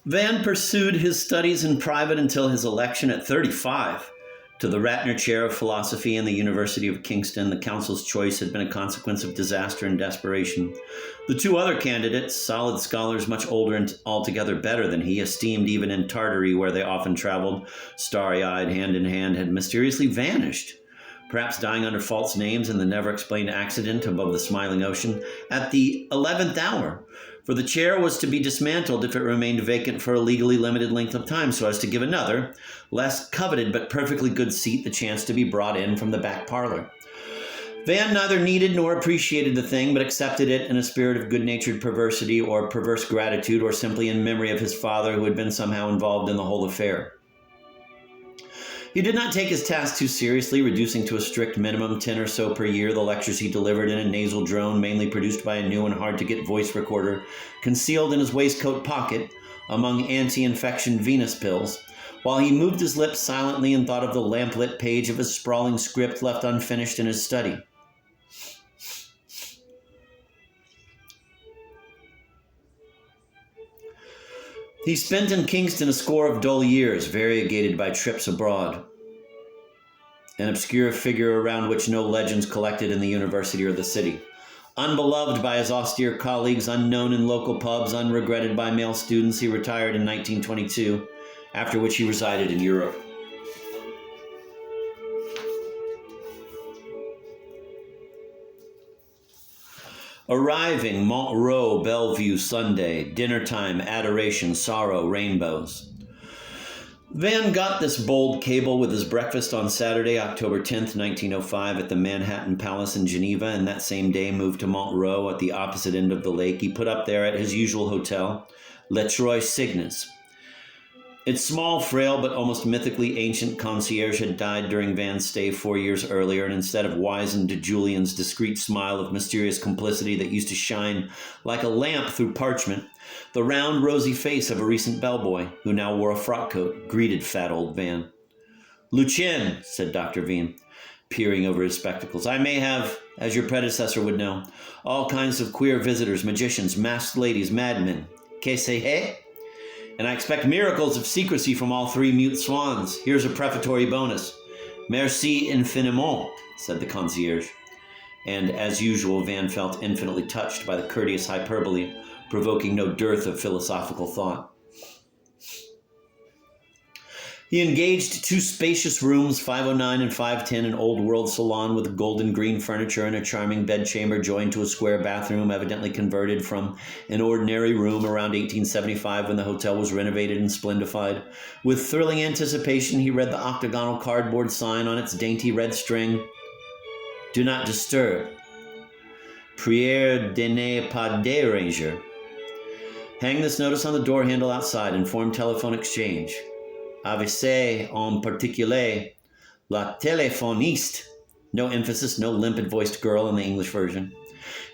Van pursued his studies in private until his election at 35 to the Ratner Chair of Philosophy in the University of Kingston. The council's choice had been a consequence of disaster and desperation. The two other candidates, solid scholars much older and altogether better than he, esteemed even in Tartary, where they often traveled, starry-eyed, hand in hand, had mysteriously vanished, perhaps dying under false names in the never-explained accident above the smiling ocean, at the 11th hour, for the chair was to be dismantled if it remained vacant for a legally limited length of time, so as to give another, less coveted but perfectly good seat the chance to be brought in from the back parlor. Van neither needed nor appreciated the thing, but accepted it in a spirit of good-natured perversity or perverse gratitude, or simply in memory of his father who had been somehow involved in the whole affair. He did not take his task too seriously, reducing to a strict minimum 10 or so per year the lectures he delivered in a nasal drone mainly produced by a new and hard-to-get voice recorder concealed in his waistcoat pocket among anti-infection Venus pills, while he moved his lips silently and thought of the lamplit page of his sprawling script left unfinished in his study. He spent in Kingston a score of dull years, variegated by trips abroad, an obscure figure around which no legends collected in the university or the city. Unbeloved by his austere colleagues, unknown in local pubs, unregretted by male students, he retired in 1922, after which he resided in Europe. Arriving, Montreux, Bellevue, Sunday, dinner time, adoration, sorrow, rainbows. Van got this bold cable with his breakfast on Saturday, October 10th, 1905, at the Manhattan Palace in Geneva, and that same day moved to Montreux at the opposite end of the lake. He put up there at his usual hotel, Le Trois Cygnes. Its small, frail, but almost mythically ancient concierge had died during Van's stay 4 years earlier, and instead of wizened to Julian's discreet smile of mysterious complicity that used to shine like a lamp through parchment, the round, rosy face of a recent bellboy, who now wore a frock coat, greeted fat old Van. "Lucien," said Dr. Vien, peering over his spectacles, "I may have, as your predecessor would know, all kinds of queer visitors, magicians, masked ladies, madmen. Que c'est? And I expect miracles of secrecy from all three mute swans. Here's a prefatory bonus. Merci infiniment," said the concierge. And, as usual, Van felt infinitely touched by the courteous hyperbole, provoking no dearth of philosophical thought. He engaged two spacious rooms, 509 and 510, an old-world salon with golden green furniture and a charming bedchamber joined to a square bathroom, evidently converted from an ordinary room around 1875 when the hotel was renovated and splendified. With thrilling anticipation, he read the octagonal cardboard sign on its dainty red string. "Do not disturb. Prière de ne pas déranger." Hang this notice on the door handle outside. Inform telephone exchange. Avisez en particulier la téléphoniste. No emphasis, no limpid-voiced girl in the English version.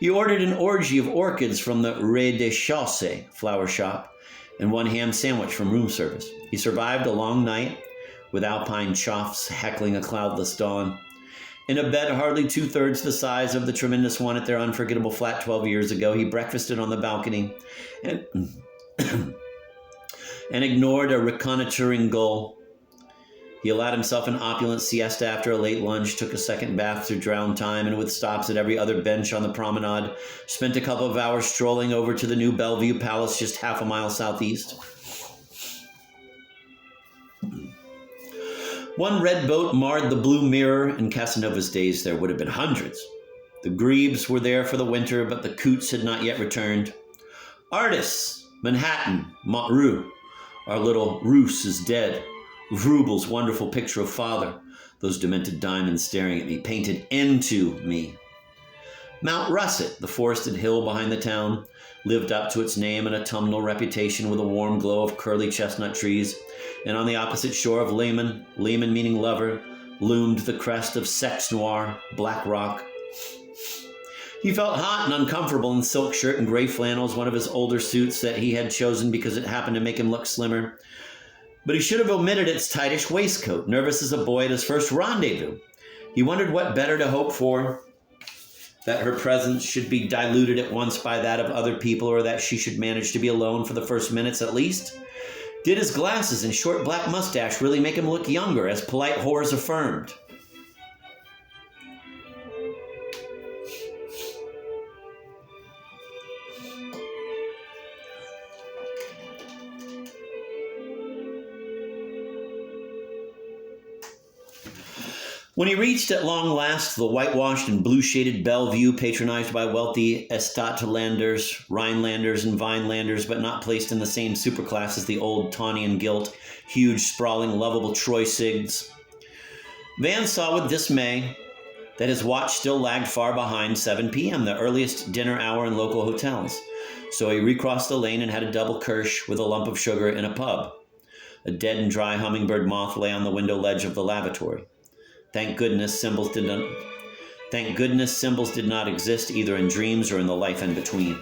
He ordered an orgy of orchids from the rez-de-chaussée flower shop and one ham sandwich from room service. He survived a long night with alpine choughs heckling a cloudless dawn. In a bed hardly two-thirds the size of the tremendous one at their unforgettable flat 12 years ago, he breakfasted on the balcony and and ignored a reconnoitering gull. He allowed himself an opulent siesta after a late lunch, took a second bath through drowned time, and with stops at every other bench on the promenade, spent a couple of hours strolling over to the new Bellevue Palace just half a mile southeast. One red boat marred the blue mirror. In Casanova's days, there would have been hundreds. The grebes were there for the winter, but the coots had not yet returned. Artists, Manhattan, Montreux. Our little Roos is dead. Vroubel's wonderful picture of father, those demented diamonds staring at me, painted into me. Mount Russet, the forested hill behind the town, lived up to its name and autumnal reputation with a warm glow of curly chestnut trees, and on the opposite shore of Lehman, Lehman meaning lover, loomed the crest of Sex Noir, Black Rock. He felt hot and uncomfortable in silk shirt and gray flannels, one of his older suits that he had chosen because it happened to make him look slimmer. But he should have omitted its tightish waistcoat, nervous as a boy at his first rendezvous. He wondered what better to hope for that her presence should be diluted at once by that of other people, or that she should manage to be alone for the first minutes at least? Did his glasses and short black mustache really make him look younger, as polite whores affirmed? When he reached at long last the whitewashed and blue-shaded Bellevue, patronized by wealthy Estatelanders, Rhinelanders, and Vinelanders, but not placed in the same superclass as the old tawny and gilt, huge, sprawling, lovable Troy Sigs, Van saw with dismay that his watch still lagged far behind 7 p.m., the earliest dinner hour in local hotels. So he recrossed the lane and had a double Kirsch with a lump of sugar in a pub. A dead and dry hummingbird moth lay on the window ledge of the lavatory. Thank goodness symbols did not exist either in dreams or in the life in between.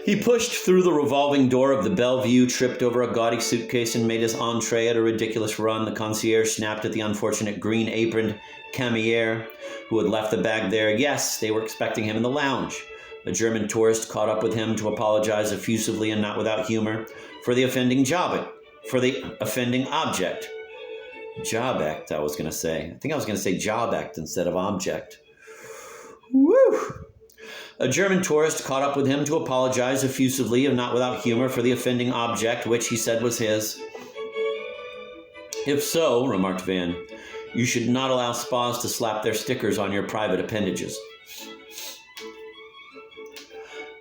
He pushed through the revolving door of the Bellevue, tripped over a gaudy suitcase, and made his entree at a ridiculous run. The concierge snapped at the unfortunate green-aproned camier who had left the bag there. Yes, they were expecting him in the lounge. A German tourist caught up with him to apologize effusively and not without humor for the offending object. Jobect, I was going to say. I think I was going to say jobect instead of object. Woo! A German tourist caught up with him to apologize effusively and not without humor for the offending object, which he said was his. If so, remarked Van, you should not allow spas to slap their stickers on your private appendages.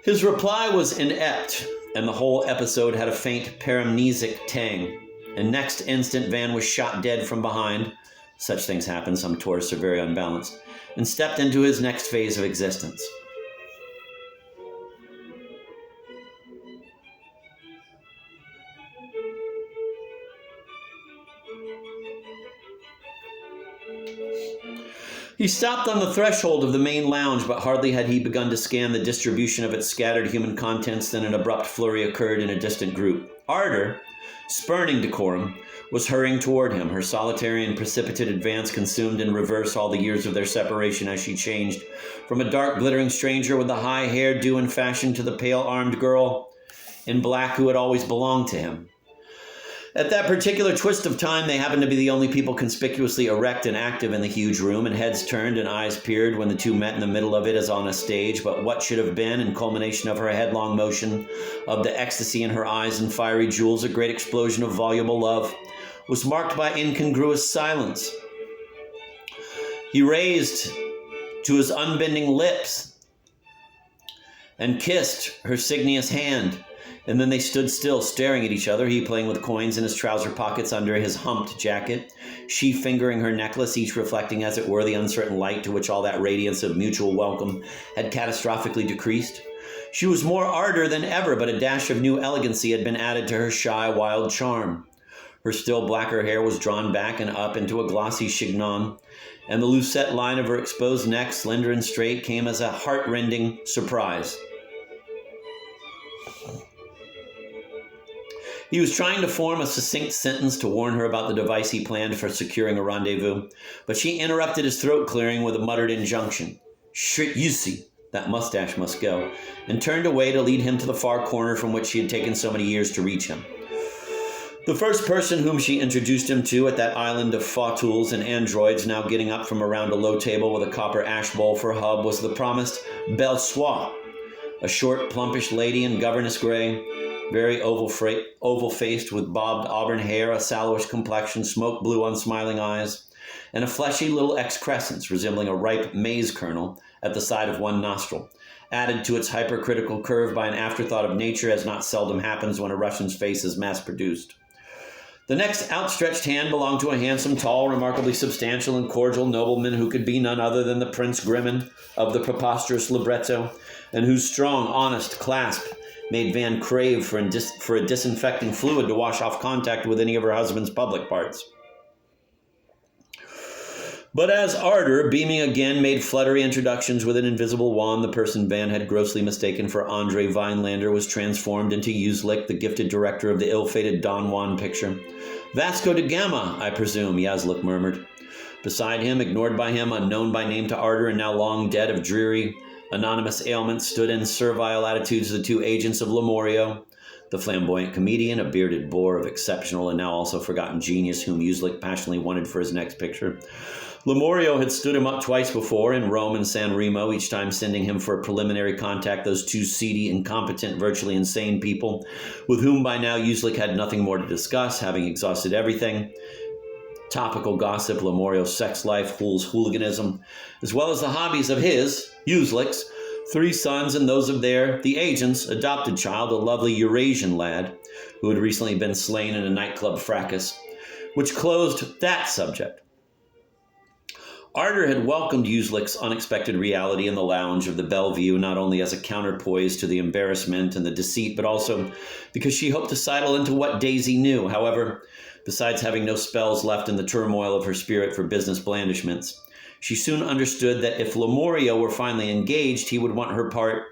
His reply was inept, and the whole episode had a faint paramnesic tang. And next instant, Van was shot dead from behind. Such things happen, some tourists are very unbalanced, and stepped into his next phase of existence. He stopped on the threshold of the main lounge, but hardly had he begun to scan the distribution of its scattered human contents than an abrupt flurry occurred in a distant group. Ardor, spurning decorum, was hurrying toward him, her solitary and precipitate advance consumed in reverse all the years of their separation as she changed from a dark, glittering stranger with the high hair due in fashion to the pale-armed girl in black who had always belonged to him. At that particular twist of time, they happened to be the only people conspicuously erect and active in the huge room, and heads turned and eyes peered when the two met in the middle of it as on a stage. But what should have been, in culmination of her headlong motion, of the ecstasy in her eyes and fiery jewels, a great explosion of voluble love, was marked by incongruous silence. He raised to his unbending lips and kissed her signeous hand. And then they stood still, staring at each other, he playing with coins in his trouser pockets under his humped jacket, she fingering her necklace, each reflecting, as it were, the uncertain light to which all that radiance of mutual welcome had catastrophically decreased. She was more ardor than ever, but a dash of new elegancy had been added to her shy, wild charm. Her still blacker hair was drawn back and up into a glossy chignon, and the lucette line of her exposed neck, slender and straight, came as a heart-rending surprise. He was trying to form a succinct sentence to warn her about the device he planned for securing a rendezvous, but she interrupted his throat clearing with a muttered injunction. "Shit, you see, that mustache must go," and turned away to lead him to the far corner from which she had taken so many years to reach him. The first person whom she introduced him to at that island of fautules and androids now getting up from around a low table with a copper ash bowl for hub was the promised Belle Soie, a short, plumpish lady in governess gray, very oval-faced with bobbed auburn hair, a sallowish complexion, smoke blue unsmiling eyes, and a fleshy little excrescence resembling a ripe maize kernel at the side of one nostril, added to its hypercritical curve by an afterthought of nature, as not seldom happens when a Russian's face is mass-produced. The next outstretched hand belonged to a handsome, tall, remarkably substantial and cordial nobleman who could be none other than the Prince Grimmin of the preposterous libretto, and whose strong, honest clasp made Van crave for a disinfecting fluid to wash off contact with any of her husband's public parts. But as Ardor, beaming again, made fluttery introductions with an invisible wand, the person Van had grossly mistaken for Andre Vinelander was transformed into Uslik, the gifted director of the ill-fated Don Juan picture. Vasco da Gama, I presume, Yazlik murmured. Beside him, ignored by him, unknown by name to Ardor, and now long dead of dreary, anonymous ailments, stood in servile attitudes the two agents of Lamorio, the flamboyant comedian, a bearded boar of exceptional and now also forgotten genius whom Uslik passionately wanted for his next picture. Lamorio had stood him up twice before in Rome and San Remo, each time sending him for a preliminary contact, those two seedy, incompetent, virtually insane people, with whom by now Uslik had nothing more to discuss, having exhausted everything. Topical gossip, Lamorio's sex life, Hull's hooliganism, as well as the hobbies of his, Uslik's, 3 sons and those of the agent's, adopted child, a lovely Eurasian lad, who had recently been slain in a nightclub fracas, which closed that subject. Ardor had welcomed Uslik's unexpected reality in the lounge of the Bellevue, not only as a counterpoise to the embarrassment and the deceit, but also because she hoped to sidle into what Daisy knew. However, besides having no spells left in the turmoil of her spirit for business blandishments, she soon understood that if Lamorio were finally engaged, he would want her part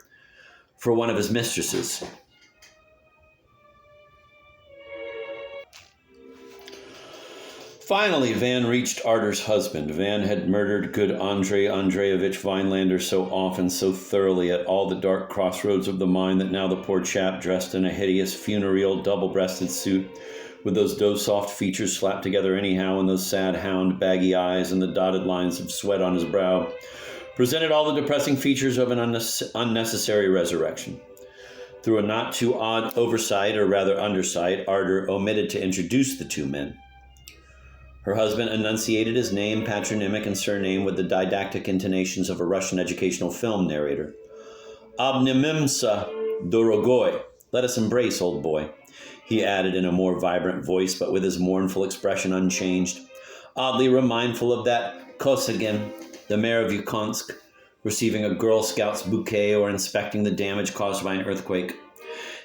for one of his mistresses. Finally, Van reached Ardor's husband. Van had murdered good Andrei Andreevich Vinelander so often, so thoroughly at all the dark crossroads of the mind that now the poor chap, dressed in a hideous funereal double-breasted suit, with those doe-soft features slapped together anyhow and those sad hound baggy eyes and the dotted lines of sweat on his brow, presented all the depressing features of an unnecessary resurrection. Through a not too odd oversight, or rather undersight, Ardor omitted to introduce the two men. Her husband enunciated his name, patronymic, and surname with the didactic intonations of a Russian educational film narrator. Obnimimsa dorogoy. Let us embrace, old boy, he added in a more vibrant voice, but with his mournful expression unchanged, oddly remindful of that Kosygin, the mayor of Yukonsk, receiving a Girl Scout's bouquet or inspecting the damage caused by an earthquake.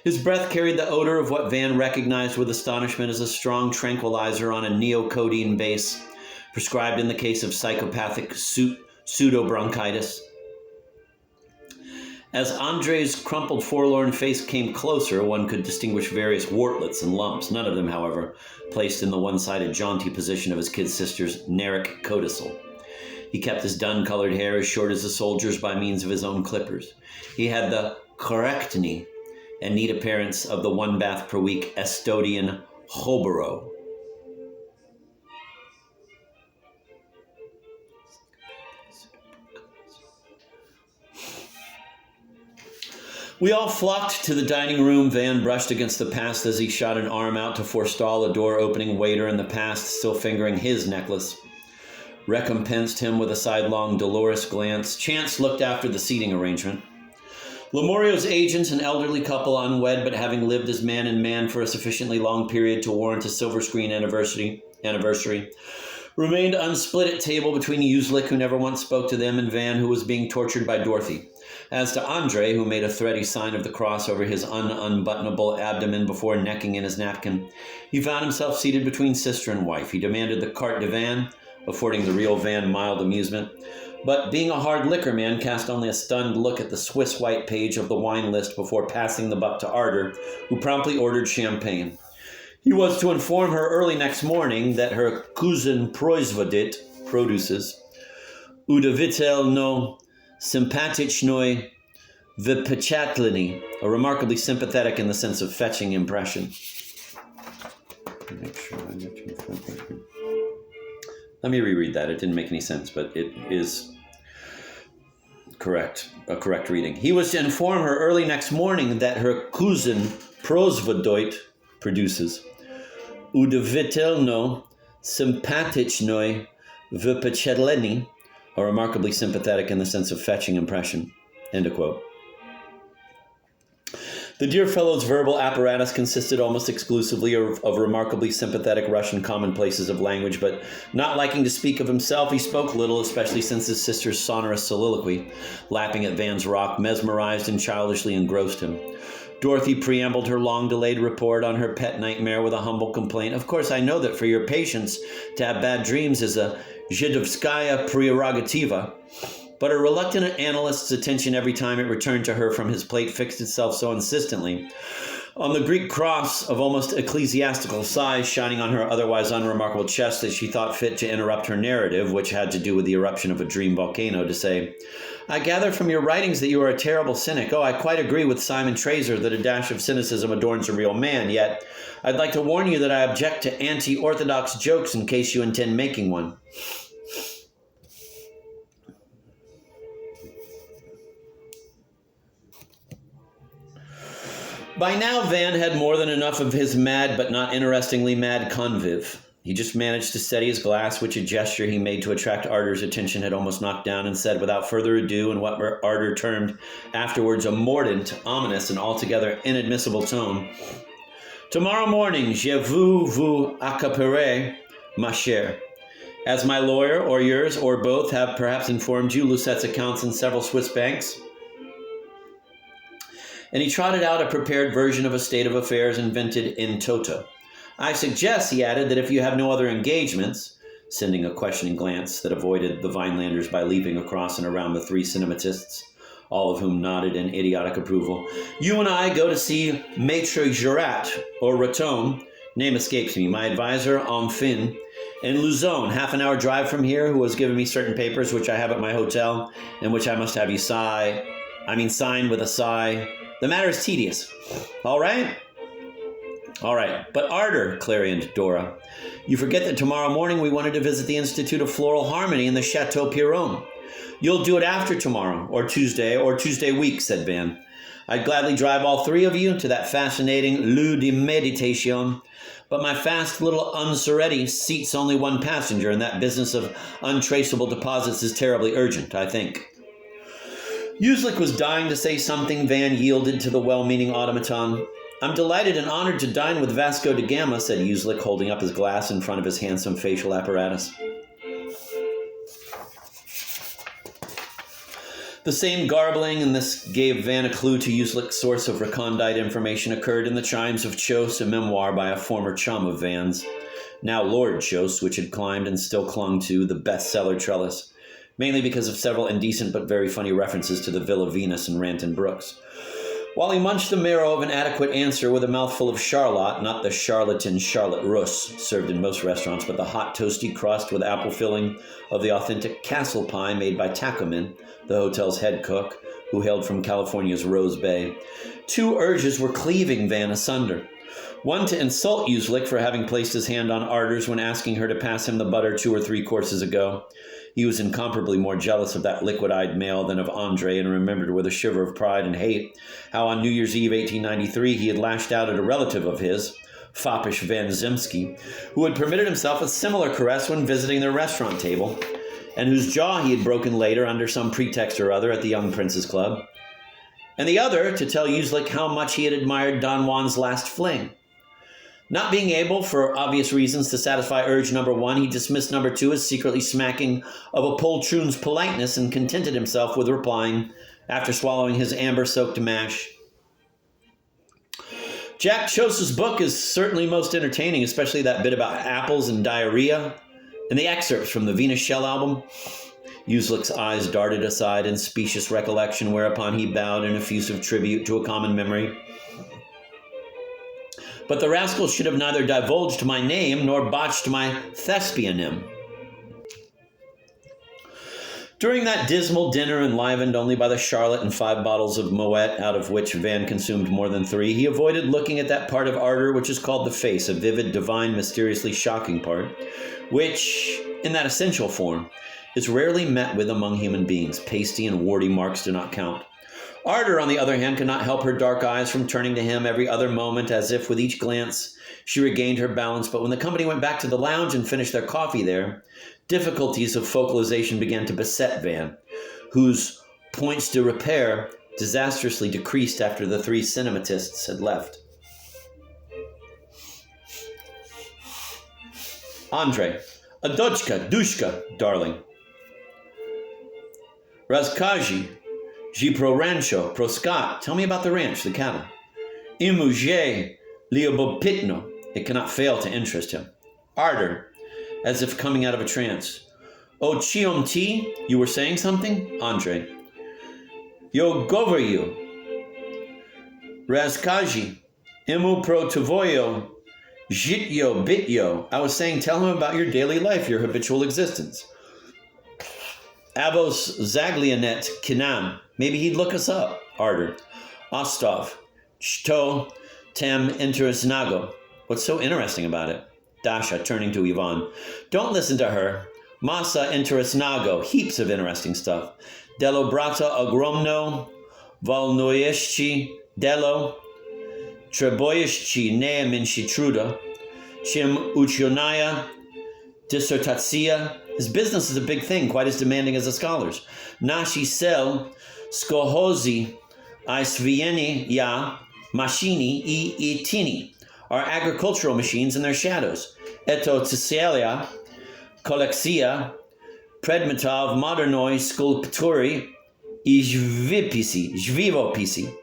His breath carried the odor of what Van recognized with astonishment as a strong tranquilizer on a neocodeine base, prescribed in the case of psychopathic pseudobronchitis. As Andrei's crumpled, forlorn face came closer, one could distinguish various wartlets and lumps, none of them, however, placed in the one-sided jaunty position of his kid sister's Narek codicil. He kept his dun-colored hair as short as a soldier's by means of his own clippers. He had the correctney and neat appearance of the one-bath-per-week Estonian hobaro. We all flocked to the dining room. Van brushed against the past as he shot an arm out to forestall a door-opening waiter in the past, still fingering his necklace. Recompensed him with a sidelong, dolorous glance. Chance looked after the seating arrangement. Lamorio's agents, an elderly couple, unwed but having lived as man and man for a sufficiently long period to warrant a silver screen anniversary, remained unsplit at table between Uslik, who never once spoke to them, and Van, who was being tortured by Dorothy. As to Andre, who made a thready sign of the cross over his unbuttonable abdomen before necking in his napkin, he found himself seated between sister and wife. He demanded the carte de Van, affording the real Van mild amusement, but being a hard liquor man, cast only a stunned look at the Swiss white page of the wine list before passing the buck to Ardor, who promptly ordered champagne. He was to inform her early next morning that her cousin Proizvodit produces udavitelno sympatichnoi vipechatlyny, a remarkably sympathetic in the sense of fetching impression. Make sure I get you. Let me reread that. It didn't make any sense, but it is correct, a correct reading. He was to inform her early next morning that her cousin Prozvodoit produces udavitelno sympatichnoi vipechatlyny, a remarkably sympathetic in the sense of fetching impression. End of quote. The dear fellow's verbal apparatus consisted almost exclusively of remarkably sympathetic Russian commonplaces of language, but not liking to speak of himself, he spoke little, especially since his sister's sonorous soliloquy, lapping at Van's rock, mesmerized and childishly engrossed him. Dorothy preambled her long-delayed report on her pet nightmare with a humble complaint. Of course, I know that for your patients, to have bad dreams is a Zhidovskaya prerogativa, but a reluctant analyst's attention every time it returned to her from his plate fixed itself so insistently on the Greek cross of almost ecclesiastical size shining on her otherwise unremarkable chest that she thought fit to interrupt her narrative, which had to do with the eruption of a dream volcano, to say, I gather from your writings that you are a terrible cynic. Oh, I quite agree with Simon Trazer that a dash of cynicism adorns a real man, yet I'd like to warn you that I object to anti-orthodox jokes in case you intend making one. By now, Van had more than enough of his mad but not interestingly mad convive. He just managed to steady his glass, which a gesture he made to attract Arter's attention had almost knocked down, and said without further ado in what Arter termed afterwards a mordant, ominous, and altogether inadmissible tone, Tomorrow morning, je vous accaparerai, ma chère. As my lawyer, or yours, or both, have perhaps informed you, Lucette's accounts in several Swiss banks. And he trotted out a prepared version of a state of affairs invented in toto. I suggest, he added, that if you have no other engagements, sending a questioning glance that avoided the Vinelanders by leaping across and around the three cinematists, all of whom nodded in idiotic approval, you and I go to see Maître Jurat, or Raton, name escapes me, my advisor, enfin, in Luzon, half an hour drive from here, who has given me certain papers which I have at my hotel, and which I must have you sign with a sigh. The matter is tedious. All right? All right. But Arter, clarioned Dora, you forget that tomorrow morning we wanted to visit the Institute of Floral Harmony in the Chateau Piron. You'll do it after tomorrow, or Tuesday week, said Van. I'd gladly drive all three of you to that fascinating lieu de méditation, but my fast little Unseretti seats only one passenger, and that business of untraceable deposits is terribly urgent, I think. Uslik was dying to say something. Van yielded to the well-meaning automaton. I'm delighted and honored to dine with Vasco da Gama, said Uslik, holding up his glass in front of his handsome facial apparatus. The same garbling, and this gave Van a clue to Uslik's source of recondite information, occurred in the chimes of Chose, a memoir by a former chum of Van's, now Lord Chose, which had climbed and still clung to the bestseller trellis, mainly because of several indecent but very funny references to the Villa Venus and Ranton Brooks. While he munched the marrow of an adequate answer with a mouthful of charlotte, not the charlatan Charlotte Russe served in most restaurants, but the hot toasty crust with apple filling of the authentic castle pie made by Tacomin, the hotel's head cook, who hailed from California's Rose Bay, two urges were cleaving Van asunder. One to insult Uslik for having placed his hand on Arter's when asking her to pass him the butter 2 or 3 courses ago. He was incomparably more jealous of that liquid-eyed male than of Andre, and remembered with a shiver of pride and hate how on New Year's Eve 1893 he had lashed out at a relative of his, foppish Van Zimski, who had permitted himself a similar caress when visiting their restaurant table, and whose jaw he had broken later under some pretext or other at the Young Prince's Club. And the other to tell Uslik how much he had admired Don Juan's last fling. Not being able, for obvious reasons, to satisfy urge number 1, he dismissed number 2 as secretly smacking of a poltroon's politeness and contented himself with replying, after swallowing his amber-soaked mash, Jack Chose's book is certainly most entertaining, especially that bit about apples and diarrhea, and the excerpts from the Venus Shell album. Uslik's eyes darted aside in specious recollection, whereupon he bowed in effusive tribute to a common memory. But the rascal should have neither divulged my name nor botched my thespianym. During that dismal dinner, enlivened only by the Charlotte and 5 bottles of Moet, out of which Van consumed more than 3, he avoided looking at that part of Arter which is called the face, a vivid, divine, mysteriously shocking part, which, in that essential form, is rarely met with among human beings. Pasty and warty marks do not count. Arter, on the other hand, could not help her dark eyes from turning to him every other moment, as if with each glance she regained her balance. But when the company went back to the lounge and finished their coffee there, difficulties of focalization began to beset Van, whose points de repere disastrously decreased after the 3 cinematists had left. Andre, a dushka, darling. Razkaji, Ji pro rancho, pro Scott. Tell me about the ranch, the cattle. Imuje, liobopitno. It cannot fail to interest him. Arter, as if coming out of a trance. O chiom ti, you were saying something? Andre. Yo goveryu. Razkaji. Imu pro tvoyo. Jityo bityo. I was saying, tell him about your daily life, your habitual existence. Avos zaglianet kinam. Maybe he'd look us up. Arter. Ostov. Chto tem interesnago. What's so interesting about it? Dasha, turning to Ivan. Don't listen to her. Masa interesnago. Heaps of interesting stuff. Delo brata ogromno. Volnoyeshchi. Delo. Treboyeshchi ne minshitruda. Chim uchionaya. Dissertatia. His business is a big thing, quite as demanding as the scholars. Nashi sel. Skohozi. Aisvieni ya. Machini I itini. Are agricultural machines and their shadows. Eto tselia, kolexia, predmetov, modernoi, sculpturi, Jvivopisi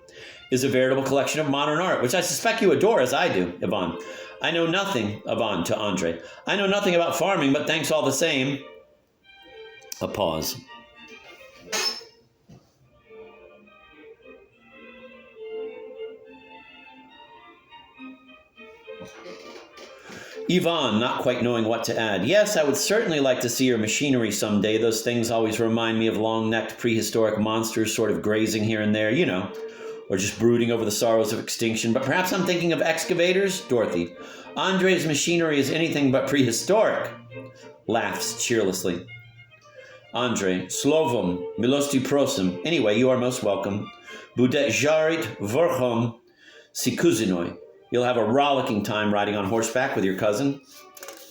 is a veritable collection of modern art, which I suspect you adore as I do, Ivan. I know nothing, Ivan to Andre. I know nothing about farming, but thanks all the same. A pause. Ivan, not quite knowing what to add. Yes, I would certainly like to see your machinery someday. Those things always remind me of long-necked prehistoric monsters sort of grazing here and there, you know, or just brooding over the sorrows of extinction. But perhaps I'm thinking of excavators? Dorothy. Andre's machinery is anything but prehistoric. Laughs cheerlessly. Andre. Slovom. Milosti prosim. Anyway, you are most welcome. Budet jarit vorchom sikuzinoi. You'll have a rollicking time riding on horseback with your cousin.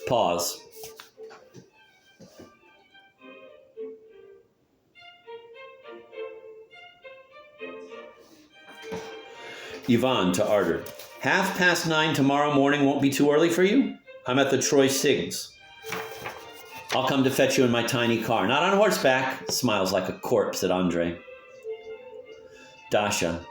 Pause. Yvonne to Arter. 9:30 tomorrow morning won't be too early for you? I'm at the Troy Sigs. I'll come to fetch you in my tiny car. Not on horseback. Smiles like a corpse at Andre. Dasha.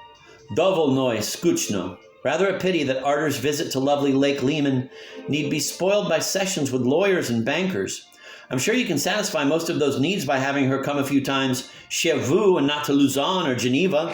Dovolnoi skuchno. Rather a pity that Arter's visit to lovely Lake Lehman need be spoiled by sessions with lawyers and bankers. I'm sure you can satisfy most of those needs by having her come a few times chez vous and not to Lausanne or Geneva.